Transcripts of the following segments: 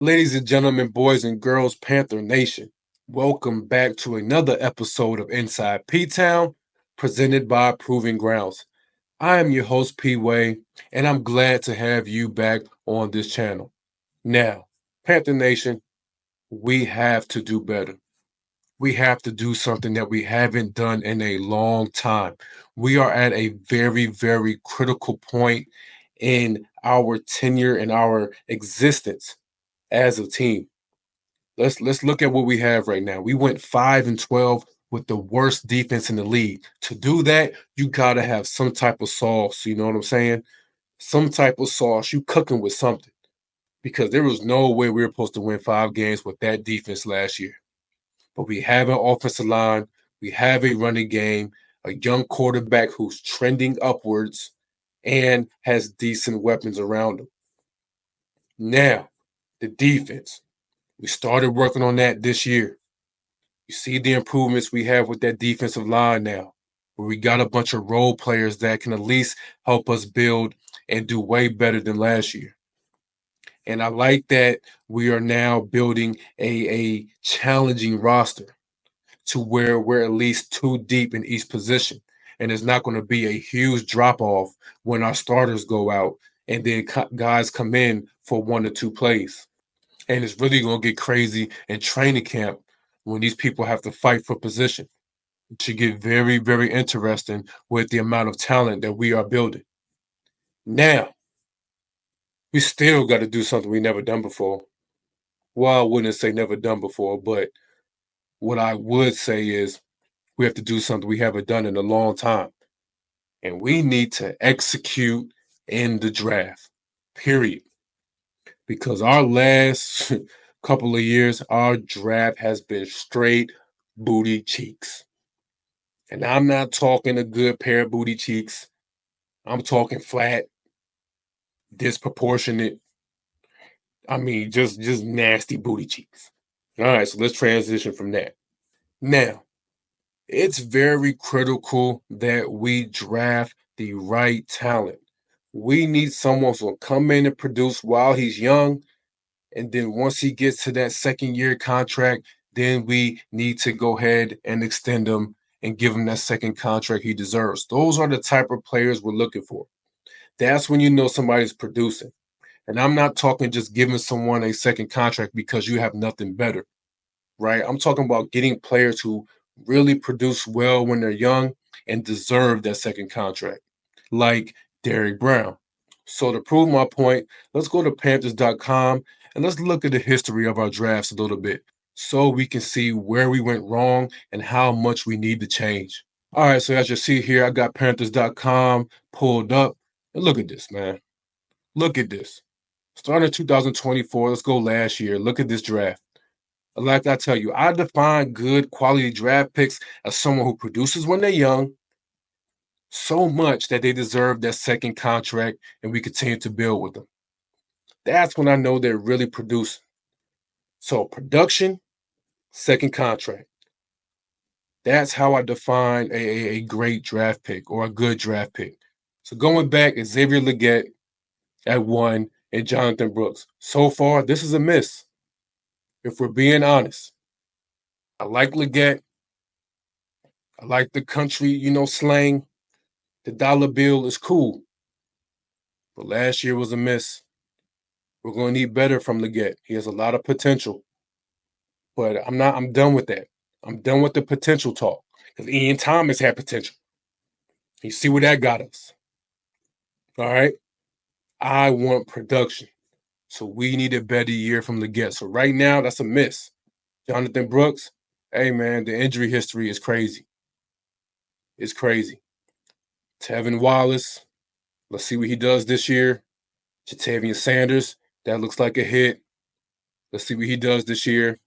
Ladies and gentlemen, boys and girls, Panther Nation, welcome back to another episode of Inside P-Town, presented by Proving Grounds. I am your host, P-Way, and I'm glad to have you back on this channel. Now, Panther Nation, we have to do better. We have to do something that we haven't done in a long time. We are at a very, very critical point in our tenure and our existence as a team. Let's look at what we have right now. We went 5-12 with the worst defense in the league. To do that, you gotta have some type of sauce. You know what I'm saying? Some type of sauce. You cooking with something because there was no way we were supposed to win 5 games with that defense last year. But we have an offensive line. We have a running game. A young quarterback who's trending upwards and has decent weapons around him. Now, the defense. We started working on that this year. You see the improvements we have with that defensive line now, where we got a bunch of role players that can at least help us build and do way better than last year. And I like that we are now building a challenging roster to where we're at least 2 deep in each position. And it's not going to be a huge drop off when our starters go out and then guys come in for 1 or 2 plays. And it's really going to get crazy in training camp when these people have to fight for position. It should get very, very interesting with the amount of talent that we are building. Now, we still got to do something we never done before. Well, I wouldn't say never done before, but what I would say is we have to do something we haven't done in a long time. And we need to execute in the draft, period. Because our last couple of years, our draft has been straight booty cheeks. And I'm not talking a good pair of booty cheeks. I'm talking flat, disproportionate. I mean, just nasty booty cheeks. All right, so let's transition from that. Now, it's very critical that we draft the right talent. We need someone who will come in and produce while he's young. And then once he gets to that second year contract, then we need to go ahead and extend him and give him that second contract he deserves. Those are the type of players we're looking for. That's when you know somebody's producing. And I'm not talking just giving someone a second contract because you have nothing better, right? I'm talking about getting players who really produce well when they're young and deserve that second contract, like Derrick Brown. So to prove my point, let's go to Panthers.com and let's look at the history of our drafts a little bit so we can see where we went wrong and how much we need to change. All right, so as you see here, I got Panthers.com pulled up. And look at this, man. Look at this. Starting 2024, let's go last year. Look at this draft. Like I tell you, I define good quality draft picks as someone who produces when they're young so much that they deserve that second contract and we continue to build with them. That's when I know they're really producing. So production, second contract. That's how I define a great draft pick or a good draft pick. So going back, Xavier Legette at 1 and Jonathan Brooks. So far, this is a miss. If we're being honest, I like Legette. I like the country, slang. The dollar bill is cool. But last year was a miss. We're going to need better from Legette. He has a lot of potential. But I'm done with that. I'm done with the potential talk. Because Ian Thomas had potential. You see where that got us. All right. I want production. So we need a better year from Legette. So right now, that's a miss. Jonathan Brooks, hey man, the injury history is crazy. It's crazy. Tevin Wallace, let's see what he does this year. Jatavian Sanders, that looks like a hit. Let's see what he does this year.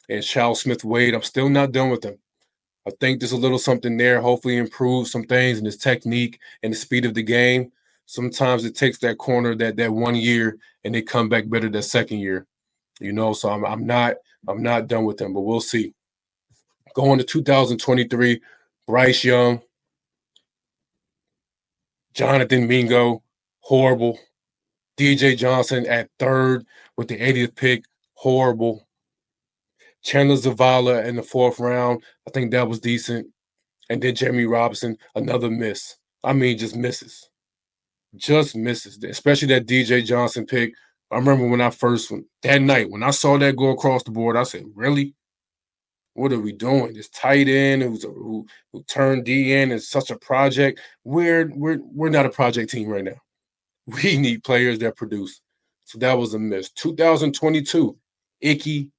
And Charles Smith Wade, I'm still not done with him. I think there's a little something there. Hopefully, improve some things in his technique and the speed of the game. Sometimes it takes that corner that 1 year and they come back better that second year. So I'm not done with him, but we'll see. Going to 2023, Bryce Young, Jonathan Mingo, horrible. DJ Johnson at third with the 80th pick, horrible. Chandler Zavala in the fourth round, I think that was decent. And then Jeremy Robinson, another miss. I mean, just misses. Just misses, especially that DJ Johnson pick. I remember when I first, that night, when I saw that go across the board, I said, really? What are we doing? This tight end who turned D in is such a project. We're not a project team right now. We need players that produce. So that was a miss. 2022, Icky,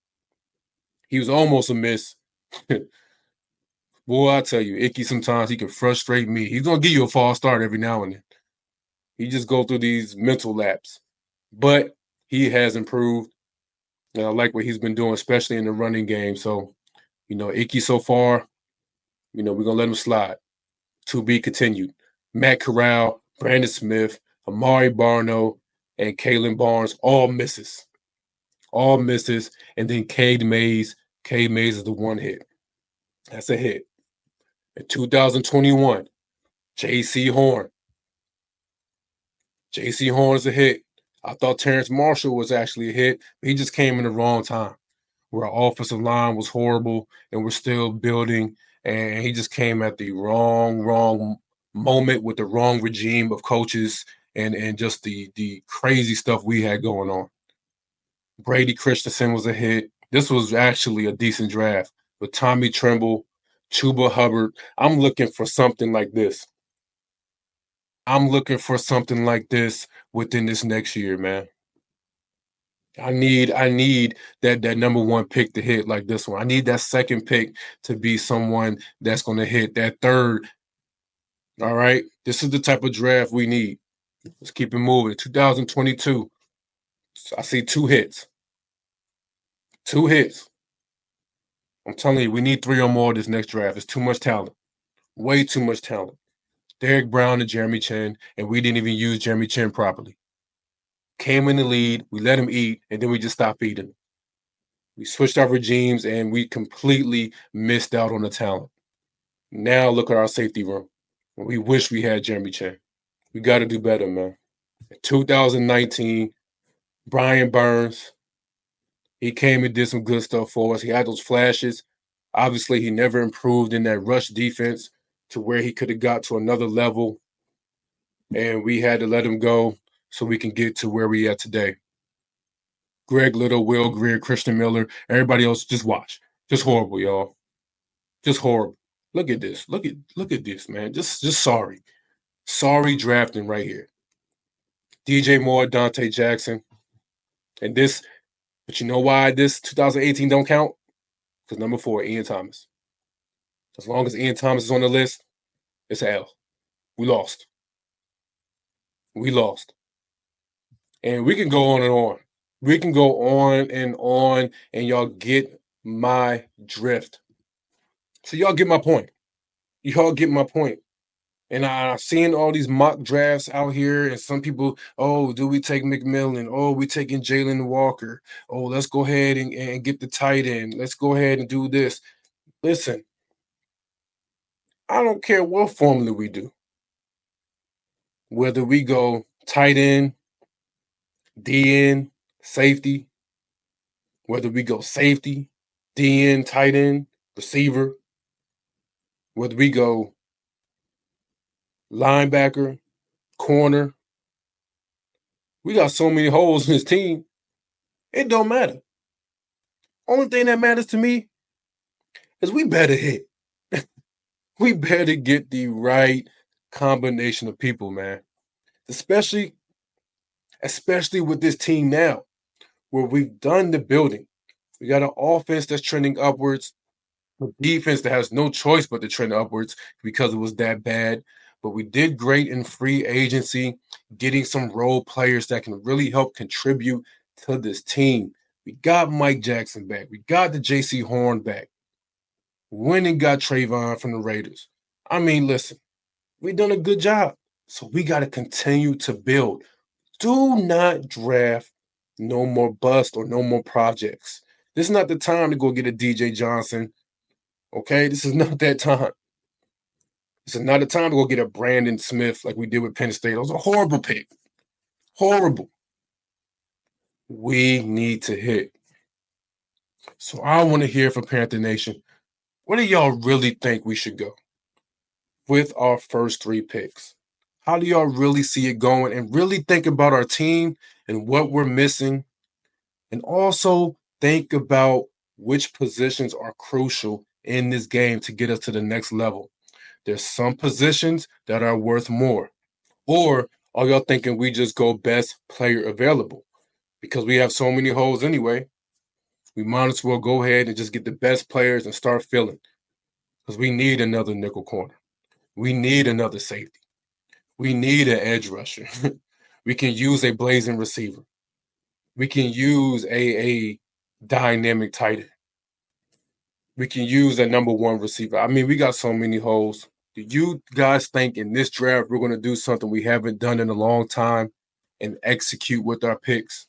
he was almost a miss. Boy, I tell you, Icky sometimes he can frustrate me. He's gonna give you a false start every now and then. He just go through these mental laps. But he has improved. And I like what he's been doing, especially in the running game. So, Icky so far, we're gonna let him slide. To be continued. Matt Corral, Brandon Smith, Amari Barno, and Kalen Barnes, all misses. All misses. And then Cade Mays. Cade Mays is the one hit. That's a hit. In 2021, J.C. Horn. J.C. Horn is a hit. I thought Terrence Marshall was actually a hit, but he just came in the wrong time where our offensive line was horrible and we're still building. And he just came at the wrong moment with the wrong regime of coaches and just the crazy stuff we had going on. Brady Christensen was a hit. This was actually a decent draft with Tommy Tremble, Chuba Hubbard. I'm looking for something like this. I'm looking for something like this within this next year, man. I need that number one pick to hit like this one. I need that second pick to be someone that's going to hit that third. All right. This is the type of draft we need. Let's keep it moving. 2022. I see two hits. Two hits. I'm telling you, we need three or more this next draft. It's too much talent. Way too much talent. Derek Brown and Jeremy Chin, and we didn't even use Jeremy Chin properly. Came in the lead, we let him eat, and then we just stopped feeding him. We switched our regimes, and we completely missed out on the talent. Now look at our safety room. We wish we had Jeremy Chin. We got to do better, man. In 2019, Brian Burns, he came and did some good stuff for us. He had those flashes. Obviously, he never improved in that rush defense to where he could have got to another level. And we had to let him go so we can get to where we are today. Greg Little, Will Greer, Christian Miller, everybody else, just watch. Just horrible, y'all. Just horrible. Look at this. Look at this, man. Just sorry. Sorry drafting right here. DJ Moore, Dante Jackson. And this, but you know why this 2018 don't count? Because number 4, Ian Thomas. As long as Ian Thomas is on the list, it's an L. We lost. We lost. And we can go on and on. We can go on, and y'all get my drift. So y'all get my point. Y'all get my point. And I'm seeing all these mock drafts out here, and some people, oh, do we take McMillan? Oh, we taking Jalen Walker. Oh, let's go ahead and get the tight end. Let's go ahead and do this. Listen, I don't care what formula we do. Whether we go tight end, D end, safety, whether we go safety, D end, tight end, receiver, whether we go linebacker, corner. We got so many holes in this team. It don't matter. Only thing that matters to me is we better hit. We better get the right combination of people, man. Especially with this team now, where we've done the building. We got an offense that's trending upwards, a defense that has no choice but to trend upwards because it was that bad. But we did great in free agency, getting some role players that can really help contribute to this team. We got Mike Jackson back. We got the J.C. Horn back. Went and got Trayvon from the Raiders. I mean, listen, we done a good job. So we got to continue to build. Do not draft no more bust or no more projects. This is not the time to go get a DJ Johnson. Okay? This is not that time. This is not the time to go get a Brandon Smith like we did with Penn State. It was a horrible pick. Horrible. we need to hit. So I want to hear from Panther Nation. Where do y'all really think we should go with our first three picks? How do y'all really see it going? And really think about our team and what we're missing. And also think about which positions are crucial in this game to get us to the next level. There's some positions that are worth more. Or are y'all thinking we just go best player available? Because we have so many holes anyway, we might as well go ahead and just get the best players and start filling. Because we need another nickel corner. We need another safety. We need an edge rusher. We can use a blazing receiver. We can use a dynamic tight end. We can use a number one receiver. I mean, we got so many holes. Do you guys think in this draft we're going to do something we haven't done in a long time and execute with our picks?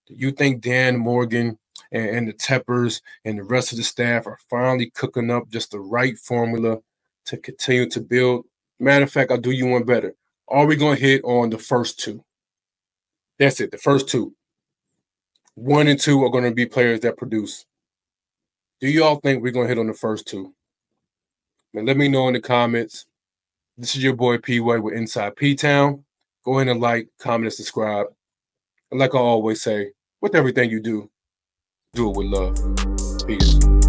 Do you think Dan Morgan and the Teppers and the rest of the staff are finally cooking up just the right formula to continue to build? Matter of fact, I'll do you one better. Are we going to hit on the first two? That's it, the first two. One and two are going to be players that produce. Do y'all think we're going to hit on the first two? Man, let me know in the comments. This is your boy P Way with Inside P Town. Go ahead and like, comment, and subscribe. And like I always say, with everything you do it with love. Peace.